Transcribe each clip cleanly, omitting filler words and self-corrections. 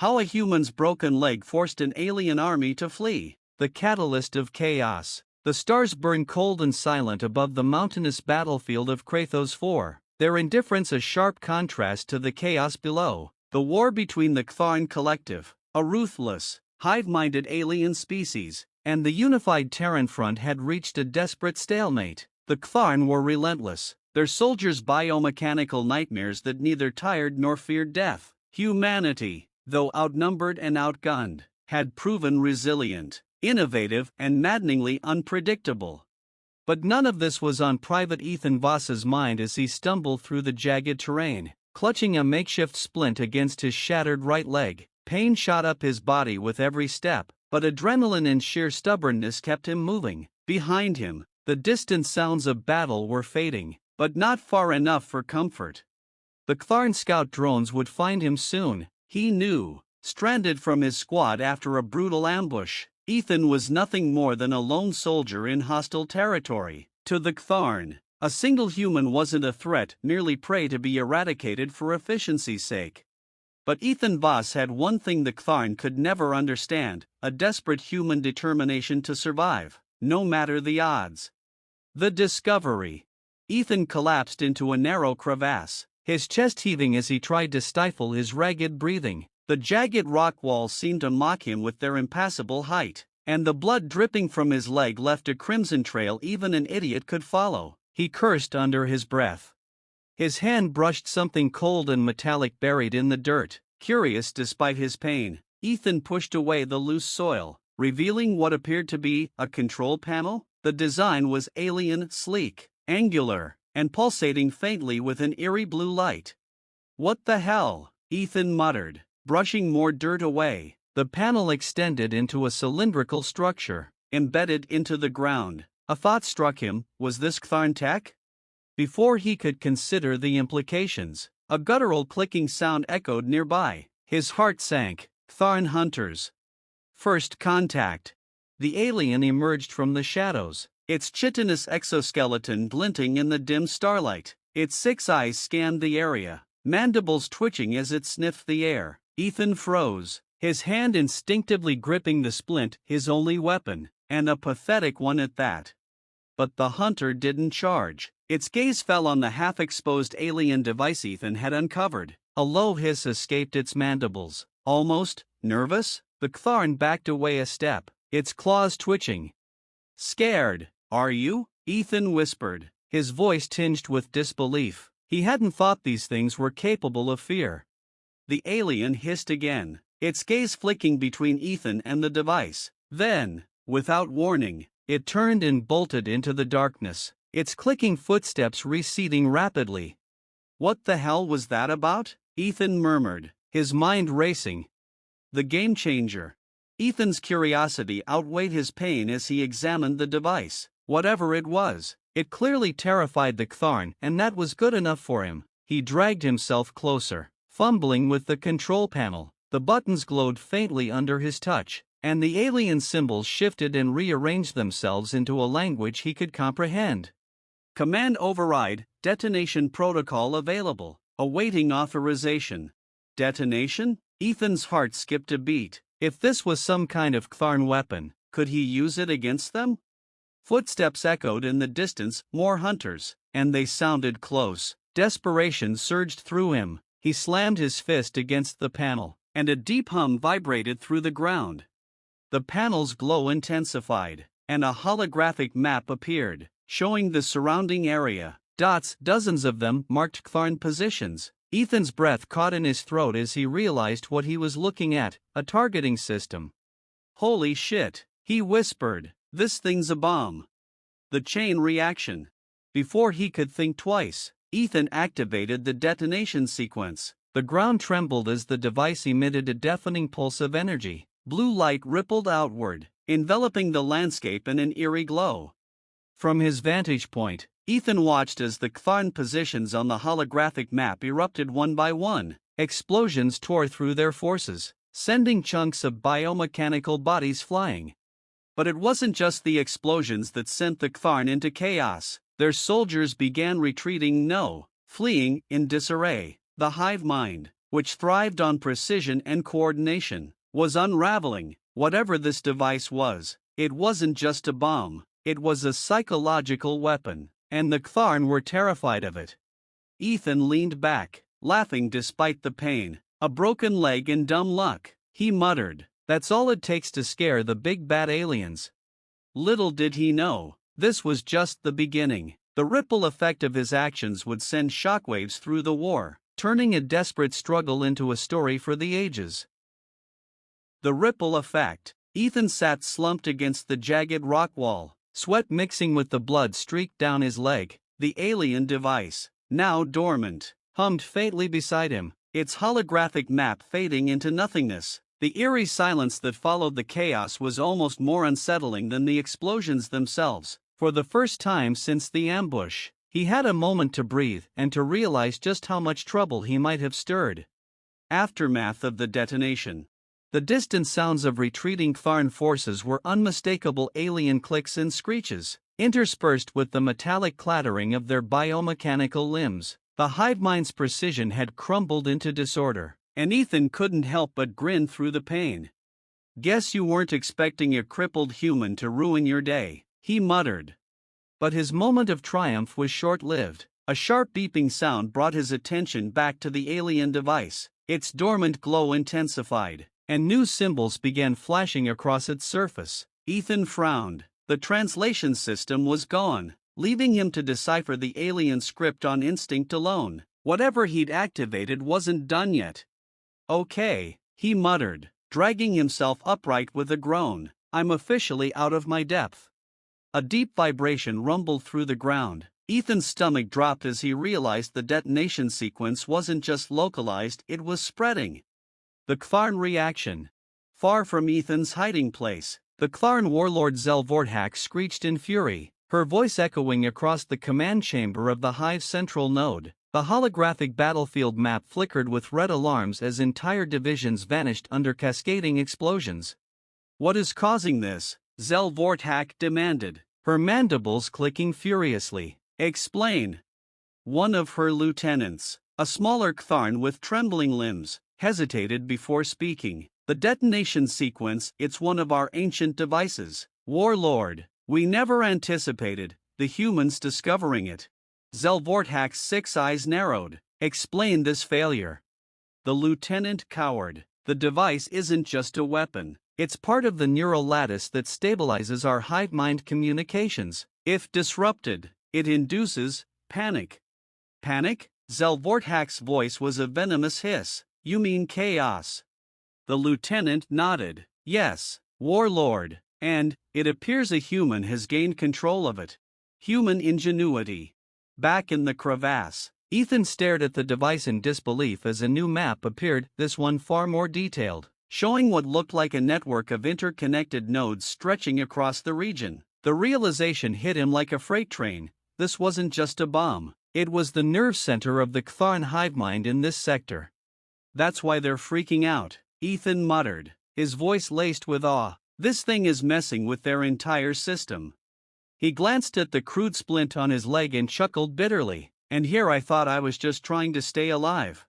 How a human's broken leg forced an alien army to flee. The catalyst of chaos. The stars burn cold and silent above the mountainous battlefield of Krathos 4, their indifference a sharp contrast to the chaos below. The war between the Ktharn Collective, a ruthless, hive-minded alien species, and the unified Terran front had reached a desperate stalemate. The Ktharn were relentless, their soldiers biomechanical nightmares that neither tired nor feared death. Humanity, though outnumbered and outgunned, had proven resilient, innovative, and maddeningly unpredictable. But none of this was on Private Ethan Voss's mind as he stumbled through the jagged terrain, clutching a makeshift splint against his shattered right leg. Pain shot up his body with every step, but adrenaline and sheer stubbornness kept him moving. Behind him, the distant sounds of battle were fading, but not far enough for comfort. The Ktharn scout drones would find him soon, he knew, stranded from his squad after a brutal ambush. Ethan was nothing more than a lone soldier in hostile territory. To the Ktharn, a single human wasn't a threat, merely prey to be eradicated for efficiency's sake. But Ethan Voss had one thing the Ktharn could never understand: a desperate human determination to survive, no matter the odds. The discovery. Ethan collapsed into a narrow crevasse, his chest heaving as he tried to stifle his ragged breathing. The jagged rock walls seemed to mock him with their impassable height, and the blood dripping from his leg left a crimson trail even an idiot could follow. He cursed under his breath. His hand brushed something cold and metallic buried in the dirt. Curious despite his pain, Ethan pushed away the loose soil, revealing what appeared to be a control panel. The design was alien, sleek, angular, and pulsating faintly with an eerie blue light. "What the hell?" Ethan muttered, brushing more dirt away. The panel extended into a cylindrical structure, embedded into the ground. A thought struck him: was this Ktharn tech? Before he could consider the implications, a guttural clicking sound echoed nearby. His heart sank. Ktharn hunters. First contact. The alien emerged from the shadows, its chitinous exoskeleton glinting in the dim starlight. Its 6 eyes scanned the area, mandibles twitching as it sniffed the air. Ethan froze, his hand instinctively gripping the splint, his only weapon, and a pathetic one at that. But the hunter didn't charge. Its gaze fell on the half-exposed alien device Ethan had uncovered. A low hiss escaped its mandibles. Almost nervous, the Ktharn backed away a step, its claws twitching. "Scared, are you?" Ethan whispered, his voice tinged with disbelief. He hadn't thought these things were capable of fear. The alien hissed again, its gaze flicking between Ethan and the device. Then, without warning, it turned and bolted into the darkness, its clicking footsteps receding rapidly. "What the hell was that about?" Ethan murmured, his mind racing. The game changer. Ethan's curiosity outweighed his pain as he examined the device. Whatever it was, it clearly terrified the Ktharn, and that was good enough for him. He dragged himself closer, fumbling with the control panel. The buttons glowed faintly under his touch, and the alien symbols shifted and rearranged themselves into a language he could comprehend. "Command override, detonation protocol available, awaiting authorization." Detonation? Ethan's heart skipped a beat. If this was some kind of Ktharn weapon, could he use it against them? Footsteps echoed in the distance, more hunters, and they sounded close. Desperation surged through him. He slammed his fist against the panel, and a deep hum vibrated through the ground. The panel's glow intensified, and a holographic map appeared, showing the surrounding area. Dots, dozens of them, marked Ktharn positions. Ethan's breath caught in his throat as he realized what he was looking at: a targeting system. "Holy shit," he whispered, "this thing's a bomb." The chain reaction. Before he could think twice, Ethan activated the detonation sequence. The ground trembled as the device emitted a deafening pulse of energy. Blue light rippled outward, enveloping the landscape in an eerie glow. From his vantage point, Ethan watched as the Ktharn positions on the holographic map erupted one by one. Explosions tore through their forces, sending chunks of biomechanical bodies flying. But it wasn't just the explosions that sent the Ktharn into chaos. Their soldiers began retreating, fleeing, in disarray. The hive mind, which thrived on precision and coordination, was unraveling. Whatever this device was, it wasn't just a bomb, it was a psychological weapon, and the Ktharn were terrified of it. Ethan leaned back, laughing despite the pain. A broken leg and dumb luck, he muttered. That's all it takes to scare the big bad aliens. Little did he know, this was just the beginning. The ripple effect of his actions would send shockwaves through the war, turning a desperate struggle into a story for the ages. The ripple effect. Ethan sat slumped against the jagged rock wall, sweat mixing with the blood streaked down his leg. The alien device, now dormant, hummed faintly beside him, its holographic map fading into nothingness. The eerie silence that followed the chaos was almost more unsettling than the explosions themselves. For the first time since the ambush, he had a moment to breathe and to realize just how much trouble he might have stirred. Aftermath of the detonation. The distant sounds of retreating Ktharn forces were unmistakable alien clicks and screeches, interspersed with the metallic clattering of their biomechanical limbs. The hive mind's precision had crumbled into disorder, and Ethan couldn't help but grin through the pain. Guess you weren't expecting a crippled human to ruin your day, he muttered. But his moment of triumph was short-lived. A sharp beeping sound brought his attention back to the alien device. Its dormant glow intensified, and new symbols began flashing across its surface. Ethan frowned. The translation system was gone, leaving him to decipher the alien script on instinct alone. Whatever he'd activated wasn't done yet. Okay, he muttered, dragging himself upright with a groan. I'm officially out of my depth. A deep vibration rumbled through the ground. Ethan's stomach dropped as he realized the detonation sequence wasn't just localized, it was spreading. The Ktharn reaction. Far from Ethan's hiding place, the Ktharn warlord Zelvorthak screeched in fury, her voice echoing across the command chamber of the Hive's central node. The holographic battlefield map flickered with red alarms as entire divisions vanished under cascading explosions. What is causing this? Zelvorthak demanded, her mandibles clicking furiously. Explain. One of her lieutenants, a smaller Ktharn with trembling limbs, hesitated before speaking. The detonation sequence, it's one of our ancient devices. Warlord, we never anticipated the humans discovering it. Zelvorthak's 6 eyes narrowed. Explain this failure. The lieutenant cowered. The device isn't just a weapon. It's part of the neural lattice that stabilizes our hive mind communications. If disrupted, it induces panic. Panic? Zelvorthak's voice was a venomous hiss. You mean chaos? The lieutenant nodded. Yes, warlord, and it appears a human has gained control of it. Human ingenuity. Back in the crevasse, Ethan stared at the device in disbelief as a new map appeared, this one far more detailed, showing what looked like a network of interconnected nodes stretching across the region. The realization hit him like a freight train. This wasn't just a bomb, it was the nerve center of the Ktharn hive mind in this sector. That's why they're freaking out, Ethan muttered, his voice laced with awe. This thing is messing with their entire system. He glanced at the crude splint on his leg and chuckled bitterly. And here I thought I was just trying to stay alive.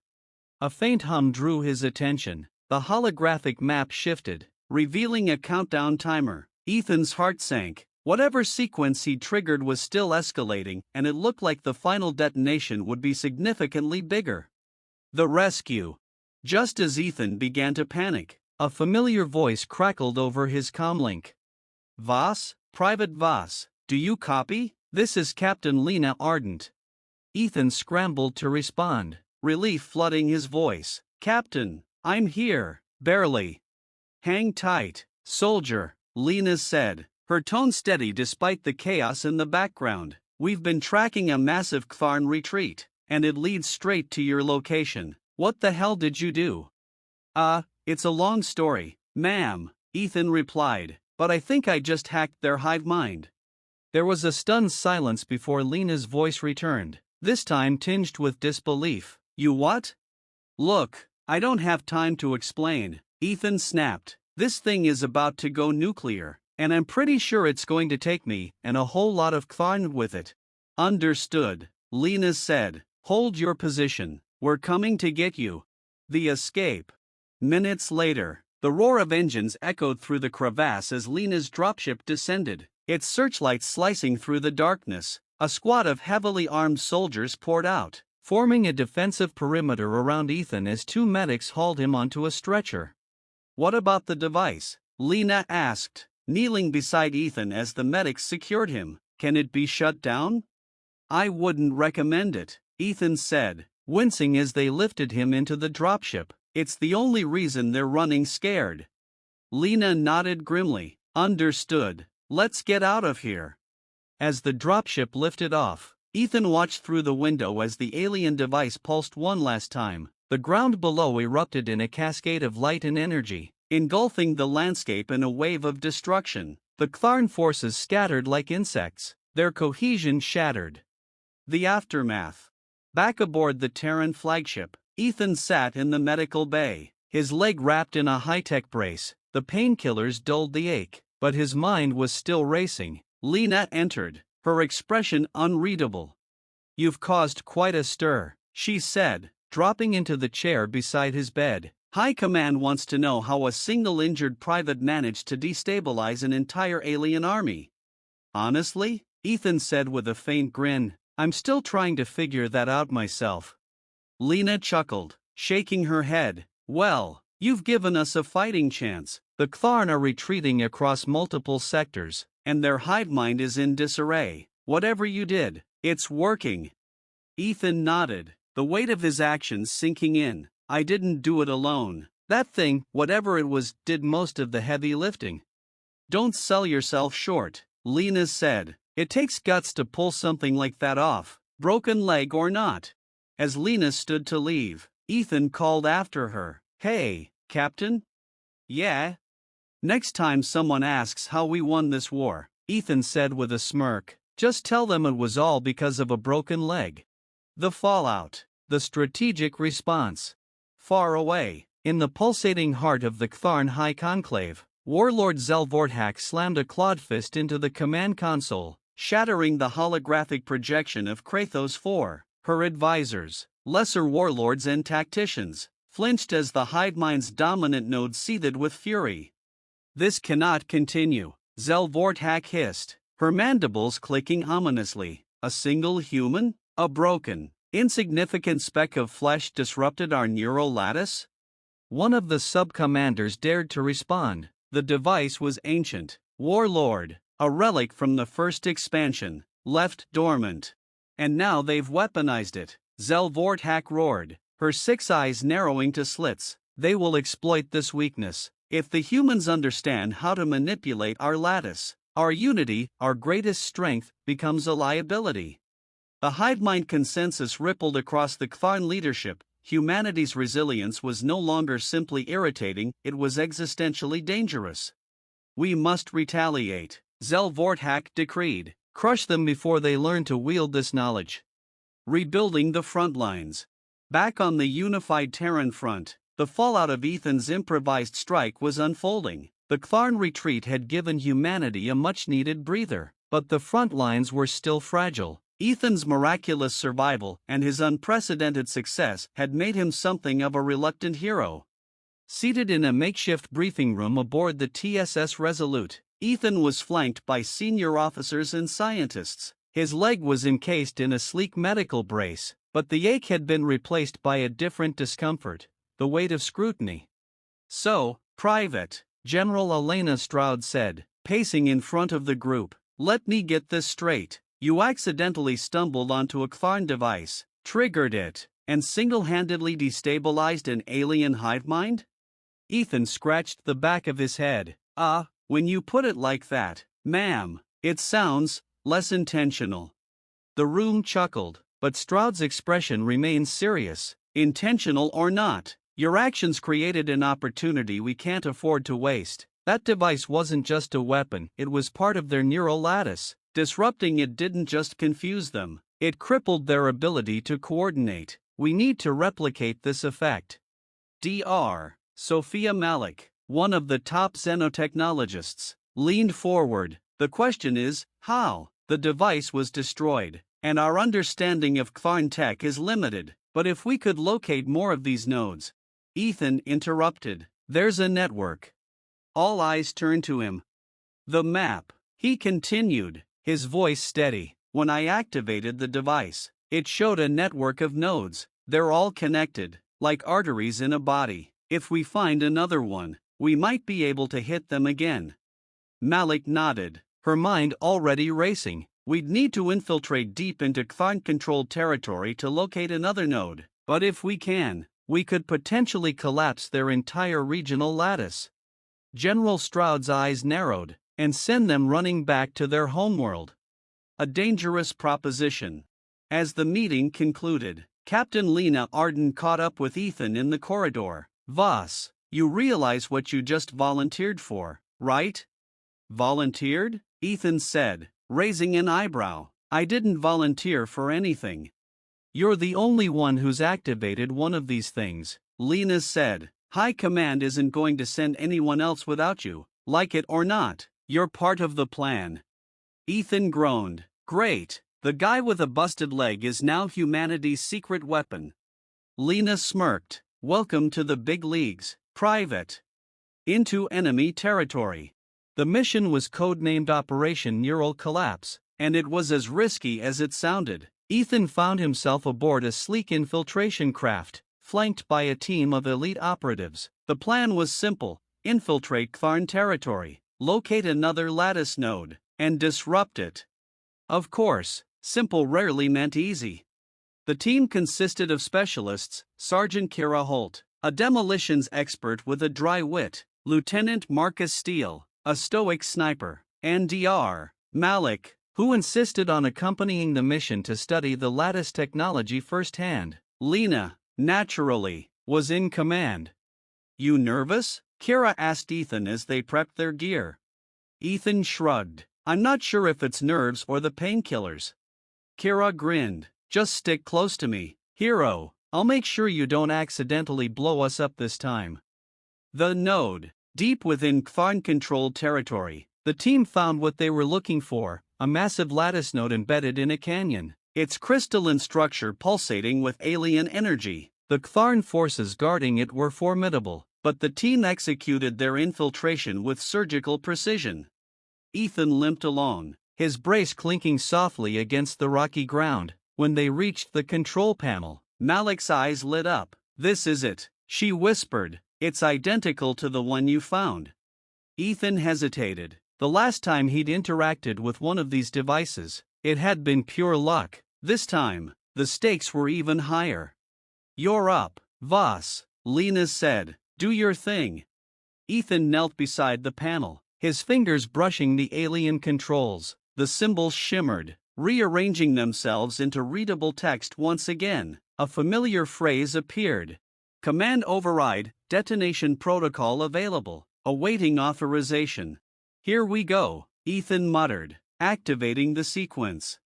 A faint hum drew his attention. The holographic map shifted, revealing a countdown timer. Ethan's heart sank. Whatever sequence he triggered was still escalating, and it looked like the final detonation would be significantly bigger. The rescue. Just as Ethan began to panic, a familiar voice crackled over his comlink. Voss, Private Voss, do you copy? This is Captain Lena Ardent. Ethan scrambled to respond, relief flooding his voice. Captain, I'm here, barely. Hang tight, soldier, Lena said, her tone steady despite the chaos in the background. We've been tracking a massive Ktharn retreat, and it leads straight to your location. What the hell did you do? It's a long story, ma'am, Ethan replied, but I think I just hacked their hive mind. There was a stunned silence before Lena's voice returned, this time tinged with disbelief. You what? Look, I don't have time to explain, Ethan snapped. This thing is about to go nuclear, and I'm pretty sure it's going to take me and a whole lot of Ktharn with it. Understood, Lena said. Hold your position, we're coming to get you. The escape. Minutes later, the roar of engines echoed through the crevasse as Lena's dropship descended, its searchlights slicing through the darkness. A squad of heavily armed soldiers poured out, forming a defensive perimeter around Ethan as two medics hauled him onto a stretcher. "What about the device?" Lena asked, kneeling beside Ethan as the medics secured him. "Can it be shut down?" "I wouldn't recommend it," Ethan said, wincing as they lifted him into the dropship. "It's the only reason they're running scared." Lena nodded grimly. "Understood. Let's get out of here." As the dropship lifted off, Ethan watched through the window as the alien device pulsed one last time. The ground below erupted in a cascade of light and energy, engulfing the landscape in a wave of destruction. The Klarn forces scattered like insects, their cohesion shattered. The aftermath. Back aboard the Terran flagship, Ethan sat in the medical bay, his leg wrapped in a high-tech brace. The painkillers dulled the ache, but his mind was still racing. Lena entered, her expression unreadable. "You've caused quite a stir," she said, dropping into the chair beside his bed. "High Command wants to know how a single injured private managed to destabilize an entire alien army." "Honestly," Ethan said with a faint grin, "I'm still trying to figure that out myself." Lena chuckled, shaking her head. "Well, you've given us a fighting chance. The Klarn are retreating across multiple sectors, and their hive mind is in disarray. Whatever you did, it's working." Ethan nodded, the weight of his actions sinking in. "I didn't do it alone. That thing, whatever it was, did most of the heavy lifting." "Don't sell yourself short," Lena said. "It takes guts to pull something like that off, broken leg or not." As Lena stood to leave, Ethan called after her, "Hey, Captain?" "Yeah?" "Next time someone asks how we won this war," Ethan said with a smirk, "just tell them it was all because of a broken leg." The fallout. The strategic response. Far away, in the pulsating heart of the Klarn High Conclave, Warlord Zelvorthak slammed a clawed fist into the command console, shattering the holographic projection of Krathos 4. Her advisors, lesser warlords and tacticians, flinched as the hive mind's dominant node seethed with fury. "This cannot continue," Zelvorthak hissed, her mandibles clicking ominously. "A single human? A broken, insignificant speck of flesh disrupted our neural lattice?" One of the sub-commanders dared to respond. "The device was ancient, Warlord, a relic from the first expansion, left dormant. And now they've weaponized it," Zelvorthak roared, her 6 eyes narrowing to slits. "They will exploit this weakness. If the humans understand how to manipulate our lattice, our unity, our greatest strength, becomes a liability." The hive mind consensus rippled across the Klarn leadership. Humanity's resilience was no longer simply irritating, it was existentially dangerous. "We must retaliate," Zelvorthak decreed. "Crush them before they learn to wield this knowledge." Rebuilding the front lines. Back on the unified Terran front, the fallout of Ethan's improvised strike was unfolding. The Klarn retreat had given humanity a much-needed breather, but the front lines were still fragile. Ethan's miraculous survival and his unprecedented success had made him something of a reluctant hero. Seated in a makeshift briefing room aboard the TSS Resolute, Ethan was flanked by senior officers and scientists. His leg was encased in a sleek medical brace, but the ache had been replaced by a different discomfort, the weight of scrutiny. "So, Private," General Elena Stroud said, pacing in front of the group, "let me get this straight. You accidentally stumbled onto a Klarn device, triggered it, and single-handedly destabilized an alien hive mind?" Ethan scratched the back of his head. When you put it like that, ma'am, it sounds less intentional." The room chuckled, but Stroud's expression remained serious. "Intentional or not, your actions created an opportunity we can't afford to waste. That device wasn't just a weapon, it was part of their neural lattice. Disrupting it didn't just confuse them, it crippled their ability to coordinate. We need to replicate this effect." Dr. Sophia Malik, one of the top xenotechnologists, leaned forward. "The question is, how? The device was destroyed, and our understanding of Klarn tech is limited. But if we could locate more of these nodes, Ethan interrupted. There's a network. All eyes turned to him. The map, he continued, his voice steady. When I activated the device, it showed a network of nodes. They're all connected, like arteries in a body. If we find another one, we might be able to hit them again. Malik nodded, her mind already racing. We'd need to infiltrate deep into Kthon-controlled territory to locate another node, but if we can, we could potentially collapse their entire regional lattice. General Stroud's eyes narrowed, and send them running back to their homeworld. A dangerous proposition. As the meeting concluded, Captain Lena Arden caught up with Ethan in the corridor. Voss, you realize what you just volunteered for, right? Volunteered? Ethan said, raising an eyebrow. I didn't volunteer for anything. You're the only one who's activated one of these things, Lena said. High Command isn't going to send anyone else without you, like it or not. You're part of the plan. Ethan groaned. Great, the guy with a busted leg is now humanity's secret weapon. Lena smirked. Welcome to the big leagues, Private. Into enemy territory. The mission was codenamed Operation Neural Collapse, and it was as risky as it sounded. Ethan found himself aboard a sleek infiltration craft, flanked by a team of elite operatives. The plan was simple: infiltrate Kthon territory, locate another lattice node, and disrupt it. Of course, simple rarely meant easy. The team consisted of specialists: Sergeant Kira Holt, a demolitions expert with a dry wit; Lieutenant Marcus Steele, a stoic sniper; and Dr. Malik, who insisted on accompanying the mission to study the lattice technology firsthand. Lena, naturally, was in command. You nervous? Kira asked Ethan as they prepped their gear. Ethan shrugged. I'm not sure if it's nerves or the painkillers. Kira grinned. Just stick close to me, hero. I'll make sure you don't accidentally blow us up this time. The node. Deep within Kthon-controlled territory, the team found what they were looking for, a massive lattice node embedded in a canyon, its crystalline structure pulsating with alien energy. The Kthon forces guarding it were formidable, but the team executed their infiltration with surgical precision. Ethan limped along, his brace clinking softly against the rocky ground. When they reached the control panel, Malik's eyes lit up. This is it, she whispered. It's identical to the one you found. Ethan hesitated. The last time he'd interacted with one of these devices, it had been pure luck. This time, the stakes were even higher. You're up, Voss, Lena said. Do your thing. Ethan knelt beside the panel, his fingers brushing the alien controls. The symbols shimmered, rearranging themselves into readable text once again. A familiar phrase appeared. Command override, detonation protocol available, awaiting authorization. Here we go, Ethan muttered, activating the sequence.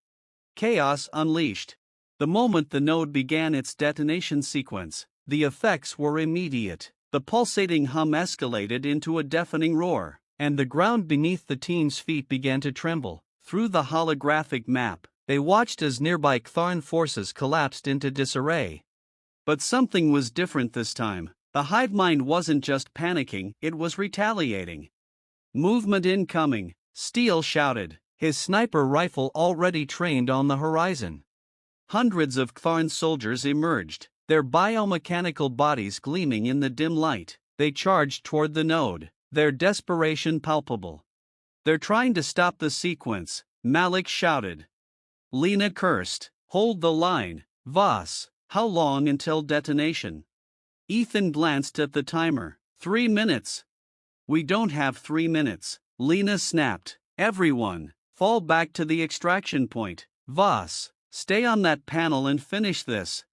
Chaos unleashed. The moment the node began its detonation sequence, the effects were immediate. The pulsating hum escalated into a deafening roar, and the ground beneath the team's feet began to tremble. Through the holographic map, they watched as nearby Kthon forces collapsed into disarray. But something was different this time. The hive mind wasn't just panicking, it was retaliating. Movement incoming, Steele shouted, his sniper rifle already trained on the horizon. Hundreds of Kthon soldiers emerged, their biomechanical bodies gleaming in the dim light. They charged toward the node, their desperation palpable. They're trying to stop the sequence, Malik shouted. Lena cursed. Hold the line, Voss. How long until detonation? Ethan glanced at the timer. 3 minutes. We don't have 3 minutes, Lena snapped. Everyone, fall back to the extraction point. Voss, stay on that panel and finish this.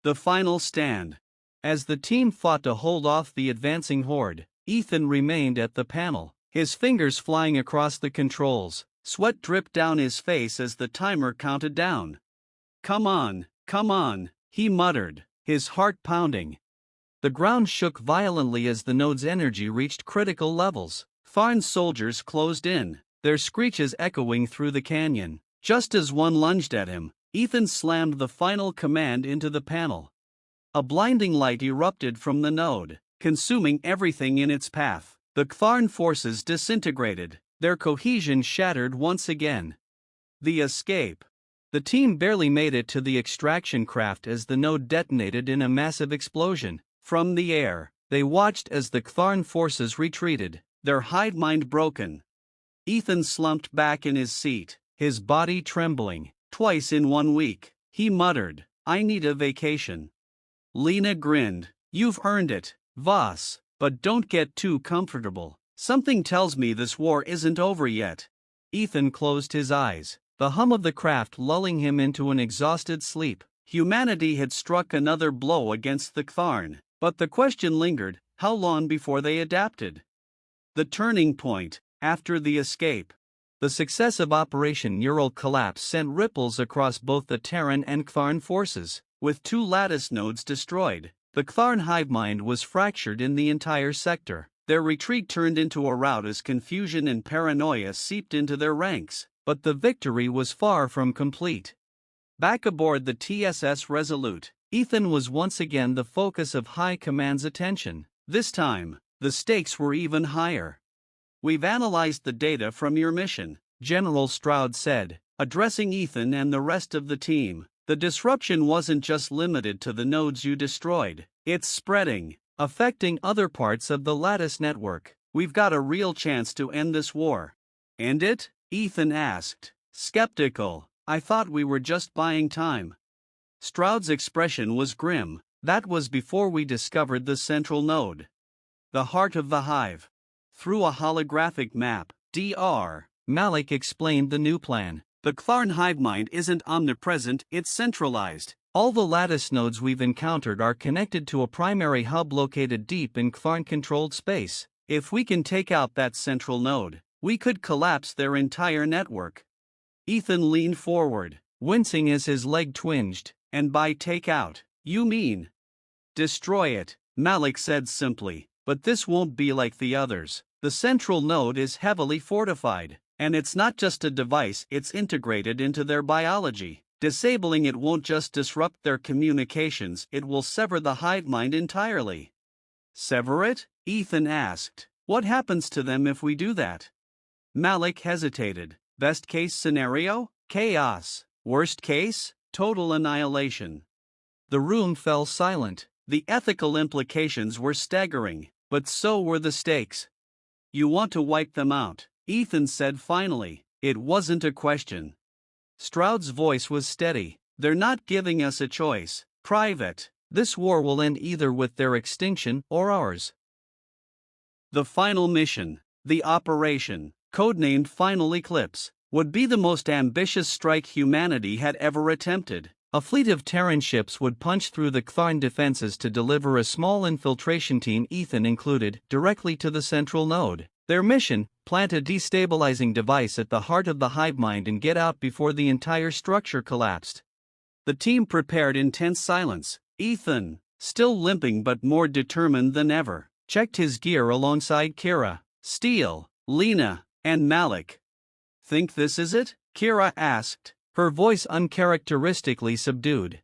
The final stand. As the team fought to hold off the advancing horde, Ethan remained at the panel, his fingers flying across the controls. Sweat dripped down his face as the timer counted down. Come on, he muttered, his heart pounding. The ground shook violently as the node's energy reached critical levels. Kthon soldiers closed in, their screeches echoing through the canyon. Just as one lunged at him, Ethan slammed the final command into the panel. A blinding light erupted from the node, consuming everything in its path. The Ktharn forces disintegrated, their cohesion shattered once again. The escape. The team barely made it to the extraction craft as the node detonated in a massive explosion. From the air, they watched as the Ktharn forces retreated, their hive mind broken. Ethan slumped back in his seat, his body trembling. Twice in 1 week, he muttered, "I need a vacation." Lena grinned, "You've earned it, Voss, but don't get too comfortable. Something tells me this war isn't over yet." Ethan closed his eyes, the hum of the craft lulling him into an exhausted sleep. Humanity had struck another blow against the Ktharn, but the question lingered, how long before they adapted? The turning point, after the escape. The success of Operation Neural Collapse sent ripples across both the Terran and Ktharn forces. With 2 lattice nodes destroyed, the Ktharn hive mind was fractured in the entire sector. Their retreat turned into a rout as confusion and paranoia seeped into their ranks, but the victory was far from complete. Back aboard the TSS Resolute, Ethan was once again the focus of High Command's attention. This time, the stakes were even higher. "We've analyzed the data from your mission," General Stroud said, addressing Ethan and the rest of the team. "The disruption wasn't just limited to the nodes you destroyed. It's spreading, affecting other parts of the Lattice network. We've got a real chance to end this war." "End it?" Ethan asked, skeptical. "I thought we were just buying time." Stroud's expression was grim. "That was before we discovered the central node, the heart of the hive." Through a holographic map, Dr. Malik explained the new plan. "The Ktharn hive mind isn't omnipresent, it's centralized. All the lattice nodes we've encountered are connected to a primary hub located deep in Ktharn-controlled space. If we can take out that central node, we could collapse their entire network." Ethan leaned forward, wincing as his leg twinged. "And by take out, you mean destroy it," Malik said simply. "But this won't be like the others. The central node is heavily fortified, and it's not just a device, it's integrated into their biology. Disabling it won't just disrupt their communications, it will sever the hive mind entirely." "Sever it?" Ethan asked. "What happens to them if we do that?" Malik hesitated. "Best case scenario? Chaos. Worst case? Total annihilation." The room fell silent. The ethical implications were staggering, but so were the stakes. "You want to wipe them out," Ethan said finally. It wasn't a question. Stroud's voice was steady. "They're not giving us a choice. Private. This war will end either with their extinction or ours." The final mission, the operation, codenamed Final Eclipse, would be the most ambitious strike humanity had ever attempted. A fleet of Terran ships would punch through the Ktharn defenses to deliver a small infiltration team, Ethan included, directly to the central node. Their mission: plant a destabilizing device at the heart of the hive mind and get out before the entire structure collapsed. The team prepared in tense silence. Ethan, still limping but more determined than ever, checked his gear alongside Kira, Steele, Lena, and Malik. "Think this is it?" Kira asked, her voice uncharacteristically subdued.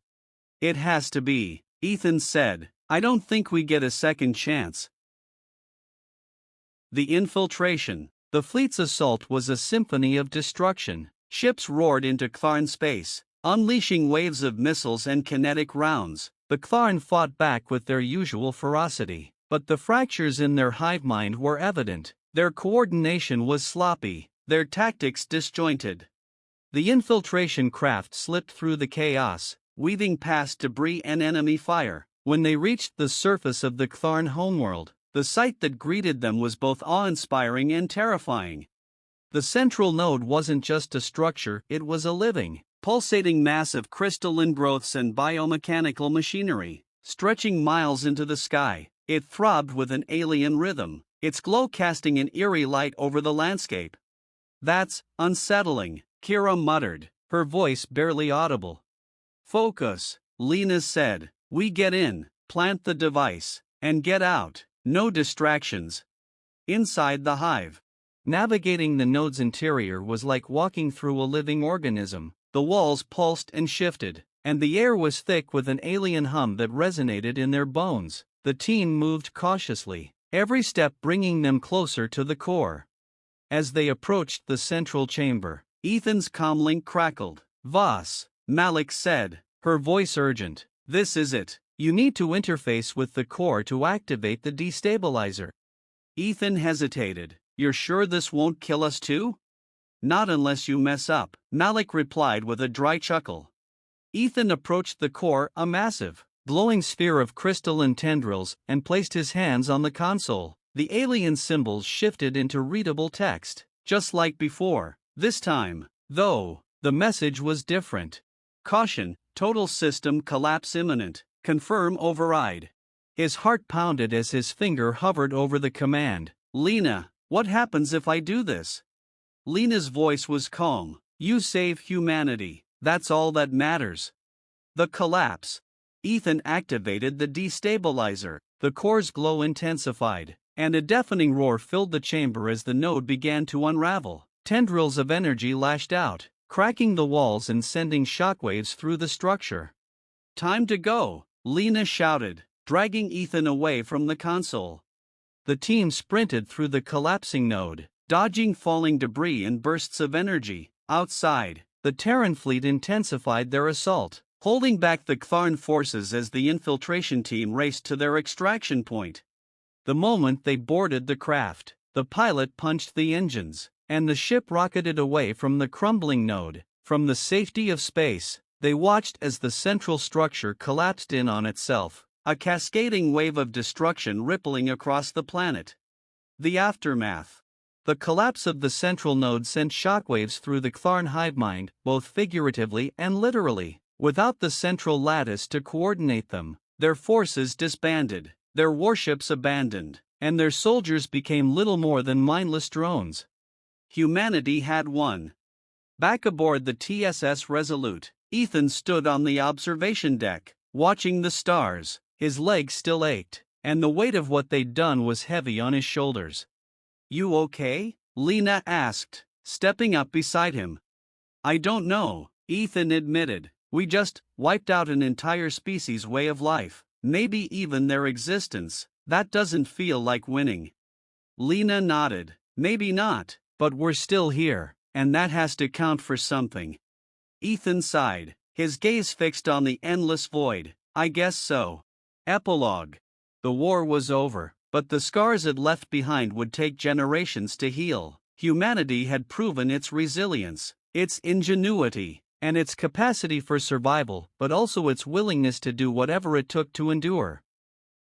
"It has to be," Ethan said. "I don't think we get a second chance." The infiltration. The fleet's assault was a symphony of destruction. Ships roared into Ktharn space, unleashing waves of missiles and kinetic rounds. The Ktharn fought back with their usual ferocity, but the fractures in their hive mind were evident. Their coordination was sloppy, their tactics disjointed. The infiltration craft slipped through the chaos, weaving past debris and enemy fire. When they reached the surface of the Ktharn homeworld, the sight that greeted them was both awe-inspiring and terrifying. The central node wasn't just a structure, it was a living, pulsating mass of crystalline growths and biomechanical machinery. Stretching miles into the sky, it throbbed with an alien rhythm, its glow casting an eerie light over the landscape. "That's unsettling," Kira muttered, her voice barely audible. "Focus," Lena said. "We get in, plant the device, and get out. No distractions." Inside the hive, navigating the node's interior was like walking through a living organism. The walls pulsed and shifted, and the air was thick with an alien hum that resonated in their bones. The team moved cautiously, every step bringing them closer to the core. As they approached the central chamber, Ethan's comlink crackled. "Voss," Malik said, her voice urgent. "This is it. You need to interface with the core to activate the destabilizer." Ethan hesitated. "You're sure this won't kill us too?" "Not unless you mess up," Malik replied with a dry chuckle. Ethan approached the core, a massive, glowing sphere of crystalline tendrils, and placed his hands on the console. The alien symbols shifted into readable text, just like before. This time, though, the message was different. "Caution, total system collapse imminent. Confirm override." His heart pounded as his finger hovered over the command. "Lena, what happens if I do this?" Lena's voice was calm. "You save humanity. That's all that matters." The collapse. Ethan activated the destabilizer. The core's glow intensified, and a deafening roar filled the chamber as the node began to unravel. Tendrils of energy lashed out, cracking the walls and sending shockwaves through the structure. "Time to go," Lena shouted, dragging Ethan away from the console. The team sprinted through the collapsing node, dodging falling debris and bursts of energy. Outside, the Terran fleet intensified their assault, holding back the Ktharn forces as the infiltration team raced to their extraction point. The moment they boarded the craft, the pilot punched the engines, and the ship rocketed away from the crumbling node. From the safety of space, they watched as the central structure collapsed in on itself, a cascading wave of destruction rippling across the planet. The aftermath. The collapse of the central node sent shockwaves through the Ktharn hivemind, both figuratively and literally. Without the central lattice to coordinate them, their forces disbanded, their warships abandoned, and their soldiers became little more than mindless drones. Humanity had won. Back aboard the TSS Resolute, Ethan stood on the observation deck, watching the stars. His legs still ached, and the weight of what they'd done was heavy on his shoulders. "You okay?" Lena asked, stepping up beside him. "I don't know," Ethan admitted. "We just wiped out an entire species' way of life, maybe even their existence. That doesn't feel like winning." Lena nodded. "Maybe not, but we're still here, and that has to count for something." Ethan sighed, his gaze fixed on the endless void. "I guess so." Epilogue. The war was over, but the scars it left behind would take generations to heal. Humanity had proven its resilience, its ingenuity, and its capacity for survival, but also its willingness to do whatever it took to endure.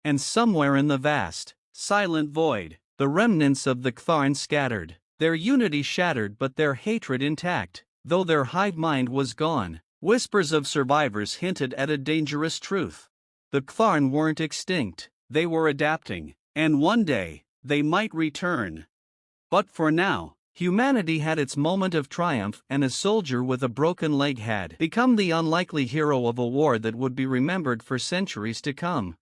And somewhere in the vast, silent void, the remnants of the Ktharn scattered, their unity shattered but their hatred intact. Though their hive mind was gone, whispers of survivors hinted at a dangerous truth. The Ktharn weren't extinct, they were adapting, and one day, they might return. But for now, humanity had its moment of triumph, and a soldier with a broken leg had become the unlikely hero of a war that would be remembered for centuries to come.